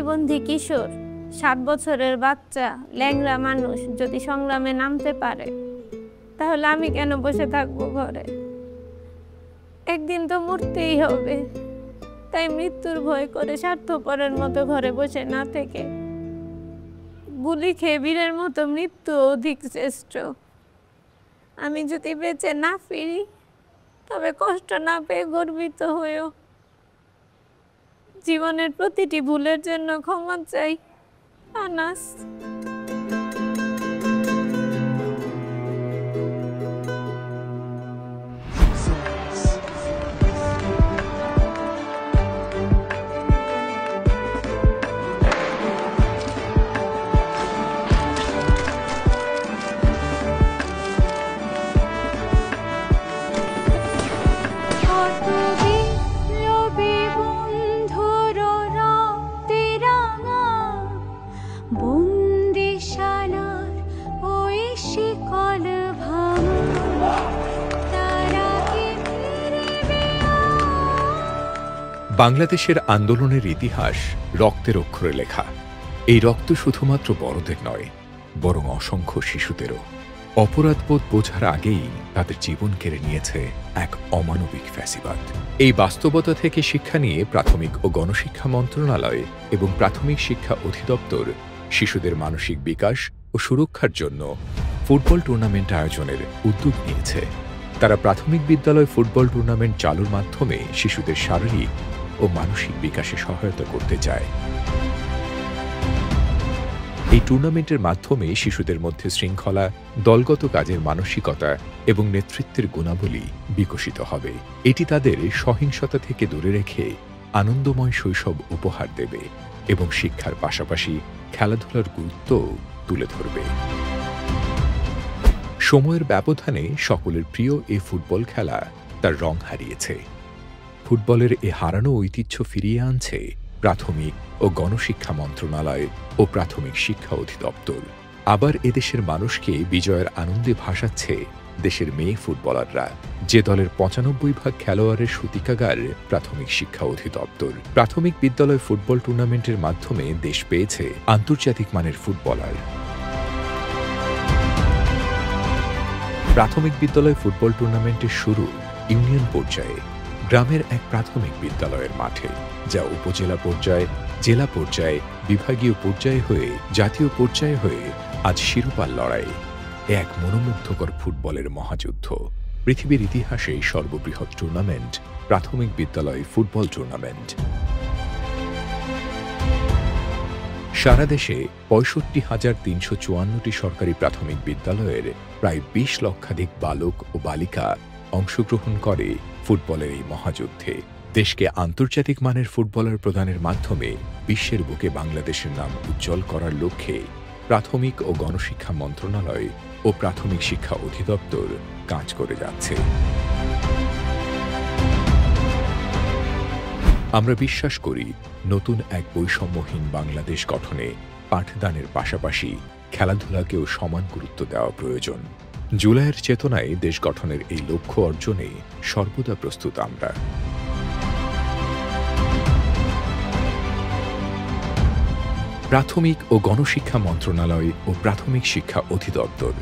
প্রতিবন্ধী কিশোর, 7 বছরের বাচ্চা, ল্যাংড়া মানুষ যদি সংগ্রামে নামতে পারে, তাহলে আমি কেন বসে থাকবো ঘরে? একদিন তো মরতেই হবে। তাই মৃত্যুর ভয় করে স্বার্থপরের মতো ঘরে বসে না থেকে গুলি খেয়ে বীরের মতো মৃত্যু অধিক শ্রেষ্ঠ। আমি যদি বেঁচে না ফিরি, তবে কষ্ট না পেয়ে গর্বিত হয়েও জীবনের প্রতিটি ভুলের জন্য ক্ষমা চাই। আনাস। বাংলাদেশের আন্দোলনের ইতিহাস রক্তের অক্ষরে লেখা। এই রক্ত শুধুমাত্র বড়দের নয়, বরং অসংখ্য শিশুদেরও। অপরাধবোধ বোঝার আগেই তাদের জীবন কেড়ে নিয়েছে এক অমানবিক ফ্যাসিবাদ। এই বাস্তবতা থেকে শিক্ষা নিয়ে প্রাথমিক ও গণশিক্ষা মন্ত্রণালয় এবং প্রাথমিক শিক্ষা অধিদপ্তর শিশুদের মানসিক বিকাশ ও সুরক্ষার জন্য ফুটবল টুর্নামেন্ট আয়োজনের উদ্যোগ নিয়েছে। তারা প্রাথমিক বিদ্যালয় ফুটবল টুর্নামেন্ট চালুর মাধ্যমে শিশুদের শারীরিক ও মানসিক বিকাশে সহায়তা করতে চায়। এই টুর্নামেন্টের মাধ্যমে শিশুদের মধ্যে শৃঙ্খলা, দলগত কাজের মানসিকতা এবং নেতৃত্বের গুণাবলী বিকশিত হবে। এটি তাদের সহিংসতা থেকে দূরে রেখে আনন্দময় শৈশব উপহার দেবে এবং শিক্ষার পাশাপাশি খেলাধুলার গুরুত্ব তুলে ধরবে। সময়ের ব্যবধানে সকলের প্রিয় এই ফুটবল খেলা তার রং হারিয়েছে। ফুটবলের এ হারানো ঐতিহ্য ফিরিয়ে আনছে প্রাথমিক ও গণশিক্ষা মন্ত্রণালয় ও প্রাথমিক শিক্ষা অধিদপ্তর। আবার এদেশের মানুষকে বিজয়ের আনন্দে ভাসাচ্ছে দেশের মেয়ে ফুটবলাররা। যে দলের ৯৫% খেলোয়াড়ের সূতিকাগার প্রাথমিক শিক্ষা অধিদপ্তর। প্রাথমিক বিদ্যালয় ফুটবল টুর্নামেন্টের মাধ্যমে দেশ পেয়েছে আন্তর্জাতিক মানের ফুটবলার। প্রাথমিক বিদ্যালয় ফুটবল টুর্নামেন্টের শুরু ইউনিয়ন পর্যায়ে গ্রামের এক প্রাথমিক বিদ্যালয়ের মাঠে, যা উপজেলা পর্যায়ে, জেলা পর্যায়ে, বিভাগীয় পর্যায়ে হয়ে জাতীয় পর্যায়ে হয়ে আজ শিরোপার লড়াই। এক মনোমুগ্ধকর ফুটবলের মহাযুদ্ধ। পৃথিবীর ইতিহাসে সর্ববৃহৎ টুর্নামেন্ট প্রাথমিক বিদ্যালয় ফুটবল টুর্নামেন্ট। সারা দেশে ৬৫,৩৫৪টি সরকারি প্রাথমিক বিদ্যালয়ের প্রায় ২০ লক্ষাধিক বালক ও বালিকা অংশগ্রহণ করে ফুটবলের এই মহাযুদ্ধে। দেশকে আন্তর্জাতিক মানের ফুটবলার প্রদানের মাধ্যমে বিশ্বের বুকে বাংলাদেশের নাম উজ্জ্বল করার লক্ষ্যে প্রাথমিক ও গণশিক্ষা মন্ত্রণালয় ও প্রাথমিক শিক্ষা অধিদপ্তর কাজ করে যাচ্ছে। আমরা বিশ্বাস করি, নতুন এক বৈষম্যহীন বাংলাদেশ গঠনে পাঠদানের পাশাপাশি খেলাধুলাকেও সমান গুরুত্ব দেওয়া প্রয়োজন। জুলাইয়ের চেতনায় দেশ গঠনের এই লক্ষ্য অর্জনে সর্বদা প্রস্তুত আমরা। প্রাথমিক ও গণশিক্ষা মন্ত্রণালয় ও প্রাথমিক শিক্ষা অধিদপ্তর।